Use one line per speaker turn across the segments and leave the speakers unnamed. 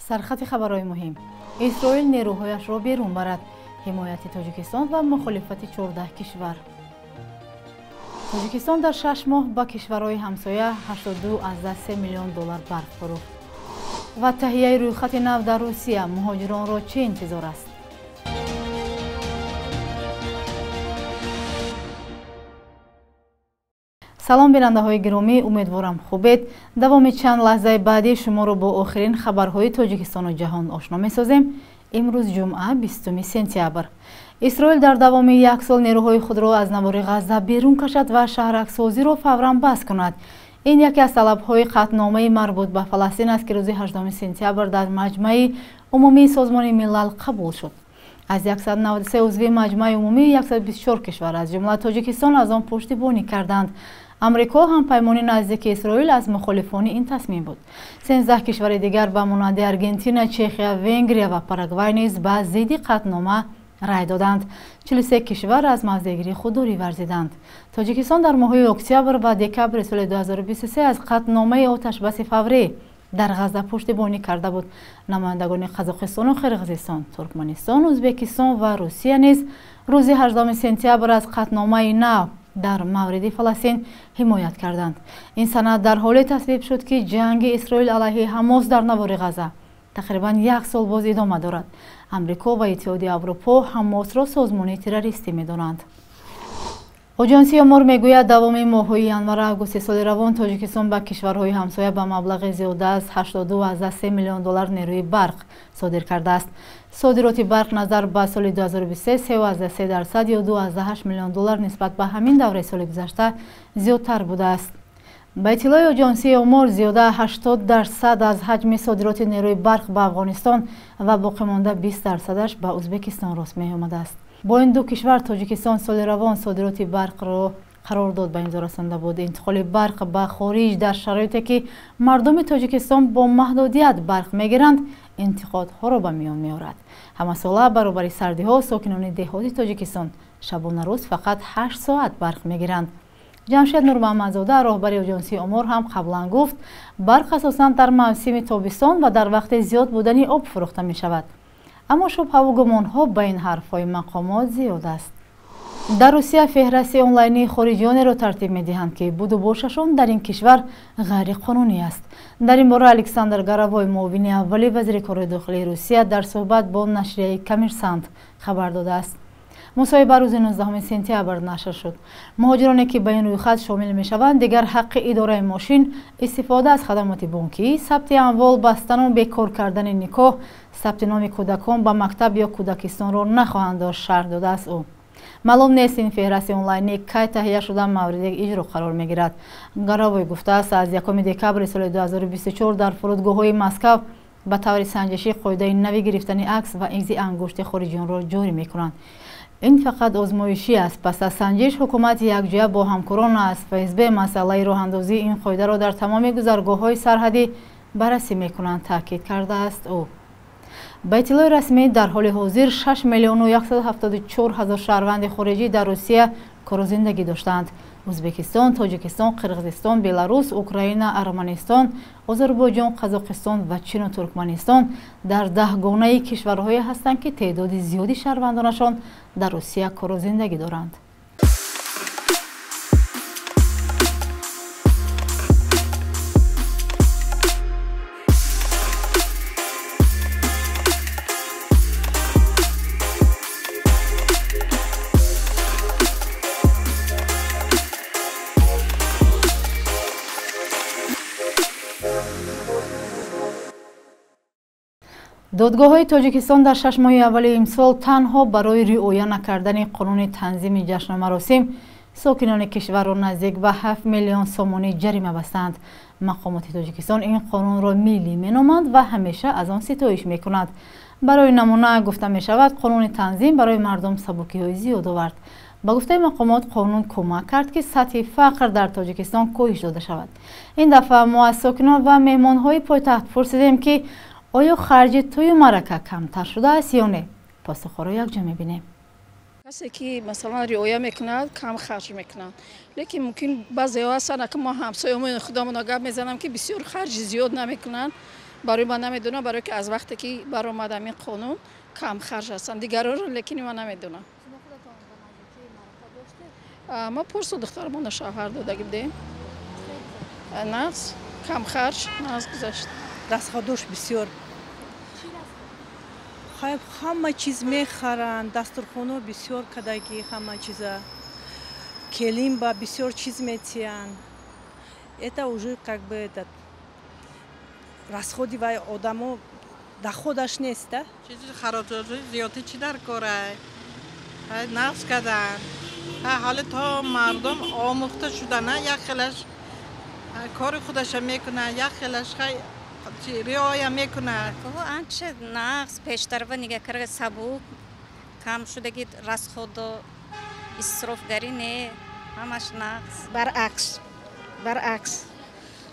سرخط خبرهای مهم. اسرائیل نیروهایش را بیرون برد. حمایت تاجیکستان و مخالفت 14 کشور. تاجیکستان در 6 ماه با کشورهای همسایه 82.3 میلیون دلار برق فروخت. و تهیه رویخط نو در روسیه مهاجران را چه انتظار است؟ سلام بیننده های گرامی، امیدوارم خوبید. دوام چند لحظه بعدی شما رو با آخرین خبرهای تاجیکستان و جهان آشنا می‌سازیم. امروز جمعه 20 سپتامبر. اسرائیل در دوام یک سال نیروهای خود را از نوار غزه بیرون کشد و شهرک‌سازی را فوراً بس کند. این یکی از طلب‌های قطعنامه مربوط به فلسطین است که روز 18 سپتامبر در مجمع عمومی سازمان ملل قبول شد. از 193 عضو مجمع عمومی 124 کشور از جمله تاجیکستان از آن پشتیبانی کردند. امریکا هم پیمانی نزدیک اسرائیل از مخالفان این تصمیم بود. 13 کشور دیگر به مانند آرژانتین، چخیا، ونگریا و پاراگوای نیز به ضد قطعنامه رای دادند. 43 کشور از موضع‌گیری خودداری ورزیدند. تاجیکستان در ماه اکتبر و دکبر سال 2023 از قطعنامه آتش‌بس فوری در غزه پشتیبانی کرده بود. نمایندگان قزاقستان و قرقیزستان، ترکمنستان، ازبکستان و روسیه نیز روز 18 سپتامبر از قطعنامه نو در مورد فلسطین حمایت کردند. این سند در حالی تصویب شد که جنگ اسرائیل علیه حماس در نوار غزه تقریباً یک سال باز ادامه دارد. امریکا و اتحادیه اروپا حماس را سازمان تروریستی می‌دانند. آژانس امور میگوید دوام ماه‌های ینور و آگوست سال روان تاجیکستان به کشورهای همسایه به مبلغ زیاده از 82.3 میلیون دلار نیروی برق صادر کرده است. صادرات برق نظر به سال 2023 3.3% یا 2.8 میلیون دلار نسبت به همین دوره سال گذشته زیادتر بوده است. به اطلاع آژانس امور زیاده 80% از حجم صادرات نیروی برق به افغانستان و باقی مانده 20%ش به ازبکستان راست می‌آمده است. با این دو کشور تاجیکستان سال روان صادرات برق را قرارداد به امضا رسانده بود. انتقال برق به خارج در شرایطی که مردم تاجیکستان با محدودیت برق میگیرند انتقادها را به میان میآورد. همه ساله برابر سردی ها ساکنان دهات تاجیکستان شبانه روز فقط 8 ساعت برق میگیرند. جمشید نورمحمدزاده راهبر آژانس امور هم قبلا گفت برق اساساً در موسم تابستان و در وقت زیاد بودن آب فروخته می شود. اما شبهه و گمان‌ها به این حرف‌های مقامات زیاد است. در روسیه فهرست آنلاینی خارجیانی را ترتیب می‌دهند که بود و باششان در این کشور غیر قانونی است. در این باره الکساندر گاراوای معاون اولی وزیر کار داخلی روسیه در صحبت با نشریه کامرسانت خبر داده است. مصاحبه روز 19 سپتامبر نشر شد. مهاجرانی که به این رویخط شامل می‌شوند دیگر حق اداره ماشین، استفاده از خدمات بانکی، ثبت اموال، بستن و بیکار کردن نکاح، ثبت نام کودکان به مکتب یا کودکستان را نخواهند داشت شرح داده است او. معلوم نیست این فهرست آنلاینی کی تهیه شده مورد اجرا قرار می‌گیرد. گاراوای گفته است از 1 دکبر سال 2024 در فرودگاه‌های مسکو به طور سنجشی قاعده نوی گرفتن عکس و عکس انگشت خارجیان را جاری می‌کنند. این فقط آزمایشی است. پس از سنجش حکومت یکجا با همکاران از فسب مسئله راه اندازی این قاعده را در تمام گذرگاه‌های سرحدی بررسی می‌کنند تاکید کرده است او. به اطلاع رسمی در حال حاضر 6 میلیون و 174 هزار شهروند خارجی در روسیه کار و زندگی داشتند. ازبکستان، تاجیکستان، قرقیزستان، بلاروس، اوکراین، ارمنستان، آذربایجان، قزاقستان و چین و ترکمنستان در 10 گانه کشورهایی هستند که تعداد زیادی شهروندانشان در روسیه کار و زندگی دارند. دادگاه‌های تاجیکستان در 6 ماه اول امسال تنها برای رعایت نکردن قانون تنظیم جشن و مراسم ساکنان کشور را نزدیک به 7 میلیون سومانی جریمه بستند. مقامات تاجیکستان این قانون را ملی مینامند و همیشه از آن ستایش می‌کنند. برای نمونه گفته می‌شود قانون تنظیم برای مردم سبکی‌های زیاد آورد. با گفته مقامات قانون کمک کرد که سطح فقر در تاجیکستان کاهش داده شود. این دفعه ما از ساکنان و مهمان‌های پایتخت پرسیدیم که آیا خرج توی مرکه کمتر شده است یا نه؟ پاسخ را یکجا می‌بینیم.
کسی که مثلا رعایت میکند کم خرج میکنند، لیکن ممکن بعضی ها هستند که ما همسایه‌مون خودمون گپ میزنم که بسیار خرج زیاد نمیکنند барои ман намедонам, барое ки аз вақте ки баромадам ин қонун кам харҷ ҳастанд дигароро, лекин ман намедонам. ма пурсу духтармона шавҳар додаги будем. нағз кам харҷ нағз гузашт.
Расходош бисёр. Ҳама чиз мехаранд, дастурхоно бисёр кадаги ҳама чиза. Келимба бисёр чиз метиҳанд. Это уже как бы этот расходи вай одамо доходаш нест, да?
Чизи хароҷоти зиёди чӣ дар корай? Нағз кардан. ҳоле то мардум омӯхта шудана, як хелаш кори худаша мекунад, як хелаш риоя мекунад.
Анча нағз пештарва нига карга сабук кам шудаги расходо исрофгарӣ не ҳамаш нағз.
баръакс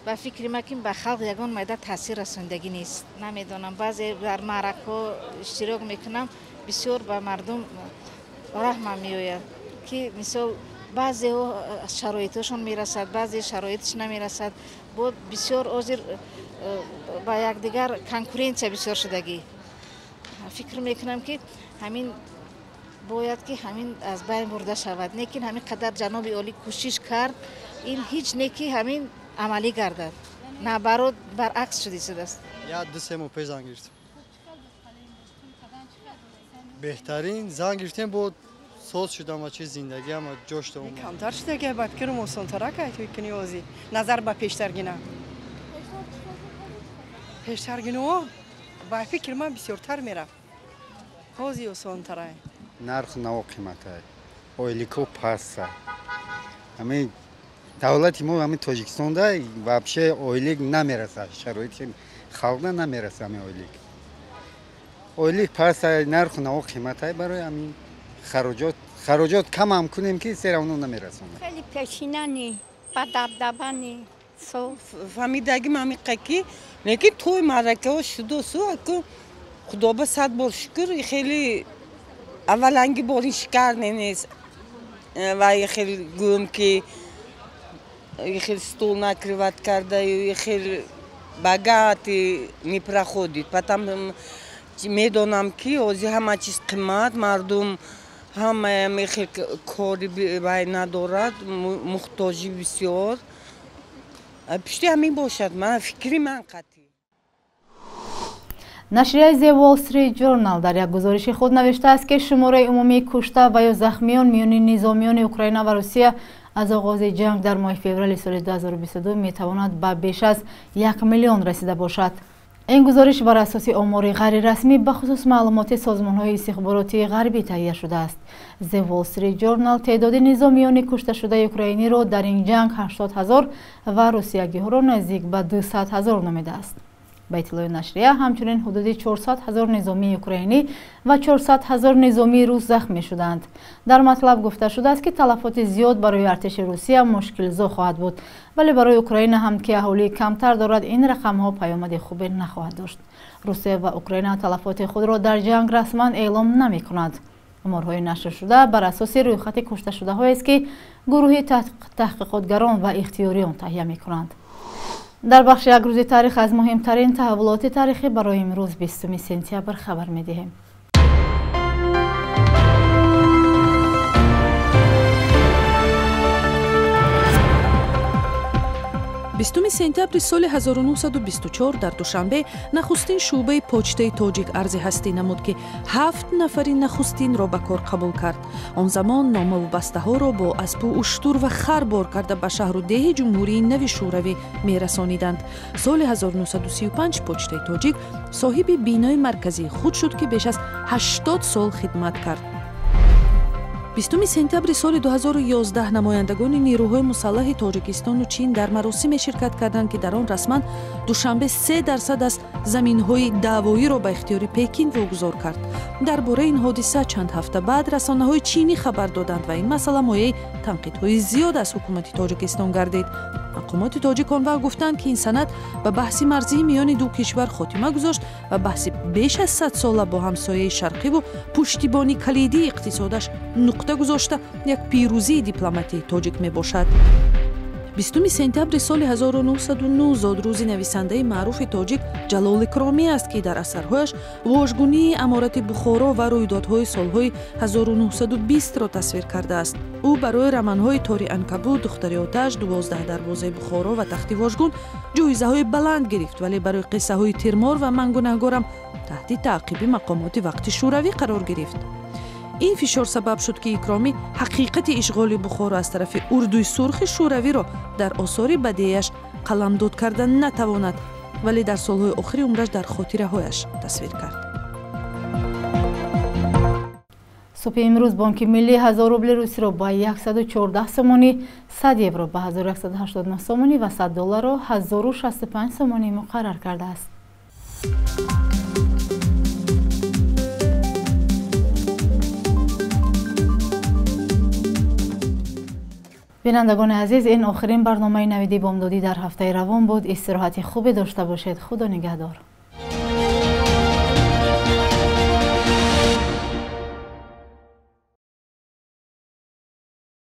ба фикри ма ки ба халқ ягон майда таъсир расондагӣ нест. Намедонам баъзе дар маъракҳо иштирок мекунам, бисёр ба мардум раҳмам меояд ки мисол баъзеҳо шароитҳошон мерасад, баъзе шароиташ намерасад. Бо бисёр озир ба якдигар конкуренсия бисёр шудагӣ. Фикр мекунам ки ҳамин бояд ки ҳамин аз байн бурда шавад. Лекин ҳамин қадар ҷаноби олӣ кӯшиш кард, ин ҳеҷ не ки ҳамин амалӣ гардад. Наоборот баръакс шудааст.
Я 2-3 моҳ пеш занг гирифтем. беҳтарин занг гирифтем бо соз шудам ва чиз зиндагиам ҷош дом.
Камтар шудаги ба фикрам осонтара кайт мекунӣ озӣ. Назар ба пештаргина. Пештаргино ба фикр ман бисёртар мерафт. Озӣ осонтара.
нарх наво қиматай. Ойлико паста. Ҳамин давлати мо ҳамин Тоҷикистонда вообще ойлик намерасад. Шароити халқда намерасад ҳамин ойлик. Ойлик паста нарх наво қиматай барои ҳамин хароҷот кам ҳам кунем ки се равно намерасонад.
Хеле пешинани ба дабдабани
фамидагим ҳамиқа ки лекин той маъракаҳо шудосу аку худоба сад бор шукр хеле авваланги бори шикар нест ва хеле гӯм ки хеле стол накриват карда хеле багати не проходит. Потом медонам ки озӣ ҳама чиз қимат, мардум ҳама хеле кори бай надорад, мухтоҷӣ бисёр. Пишти ҳамин бошад, ман фикри ман қатъӣ.
нашрияи The Wall Street Journal дар як гузориши худ навиштааст ки шумораи умумии кушта ва ё захмиён миёни низомиёни Украина ва Русия аз оғози ҷанг дар моҳи феврали соли 2022 метавонад ба беш аз 1 миллион расида бошад. ин гузориш бар асоси омори ғайрирасмӣ ба хусус маълумоти созмонҳои истихборотии ғарбӣ таҳия шудааст. The Wall Street Journal теъдоди низомиёни кушташудаи украиниро дар ин ҷанг 80,000 ва русиягиҳоро наздик ба 200,000 номидааст. ба иттилои нашрия ҳамчунин ҳудуди 400,000 низомии украинӣ ва 400,000 низомии рус захмӣ шуданд. дар матлаб гуфта шудааст ки талафоти зиёд барои артиши Русия мушкилзо хоҳад буд, вале барои Украина ҳам ки аҳолии камтар дорад ин рақамҳо паёмади хубе нахоҳад дошт. Русия ва Украина талафоти худро дар ҷанг расман эълом намекунанд. оморҳои нашр шуда бар асоси рӯйхати кушташудаҳоест ки гурӯҳи таҳқиқотгарон ва ихтиёриён таҳия мекунанд. дар бахши як рӯзи таърих аз муҳимтарин таҳаввулоти таърихӣ барои имрӯз 20 сентябр хабар медиҳем.
20 сентябри соли 1924 дар Душанбе нахустин шуъбаи почтаи Тоҷик арзи ҳастӣ намуд ки 7 нафари нахустинро ба кор қабул кард. Он замон номаву бастаҳоро бо аспу уштур ва хар бор карда ба шаҳру деҳи ҷумҳурии нави шӯравӣ мерасониданд. соли 1935 почтаи Тоҷик соҳиби бинои марказии худ шуд ки беш аз 80 сол хидмат кард. 20 сентябри соли 2011 намояндагони нирӯҳои мусаллаҳи Тоҷикистону Чин дар маросиме ширкат карданд ки дар он расман Душанбе 3% аз заминҳои даъвоиро ба ихтиёри Пекин вогузор кард. дар бораи ин ҳодиса чанд ҳафта баъд расонаҳои чинӣ хабар доданд ва ин масъала мояи танқидҳои зиёд аз ҳукумати Тоҷикистон гардид. мақомоти тоҷик он вақт гуфтанд ки ин санад ба баҳси марзии миёни ду кишвар хотима гузошт ва баҳси беш аз 100 сола бо ҳамсояи шарқиву пуштибони калидии иқтисодаш нуқта гузошта як пирӯзии дипломатии тоҷик мебошад. 20 сентябри соли 1909 зодрӯзи нависандаи маъруфи тоҷик Ҷалол Икромӣ аст, ки дар асарҳояш вожгунии аморати Бухоро ва рӯйдодҳои солҳои 1920-ро тасвир кардааст. ӯ барои романҳои Тори Анкабут, Духтари Оташ, 12 дарвозаи Бухоро ва Тахти вожгун ҷоизаҳои баланд гирифт, вале барои қиссаҳои Тирмор ва Ман гунаҳгорам таҳти таъқиби мақомоти вақти шӯравӣ қарор гирифт. ин фишор сабаб шуд, ки Икромӣ ҳақиқати ишғоли Бухоро аз тарафи урдуи сурхи шӯравиро дар осори бадеяш қаламдод карда натавонад, вале дар солҳои охири умраш дар хотираҳояш тасвир кард.
субҳи имрӯз Бонки Миллӣ 1000 рубли русиро ба 114 сомонӣ, 100 евро ба 1189 сомонӣ ва $100-ро 1065 сомонӣ муқаррар кардааст. бинандагони азиз, ин охирин барномаи навиди бомдодӣ дар ҳафтаи равон буд. истироҳати хубе дошта бошед. худо нигаҳдор.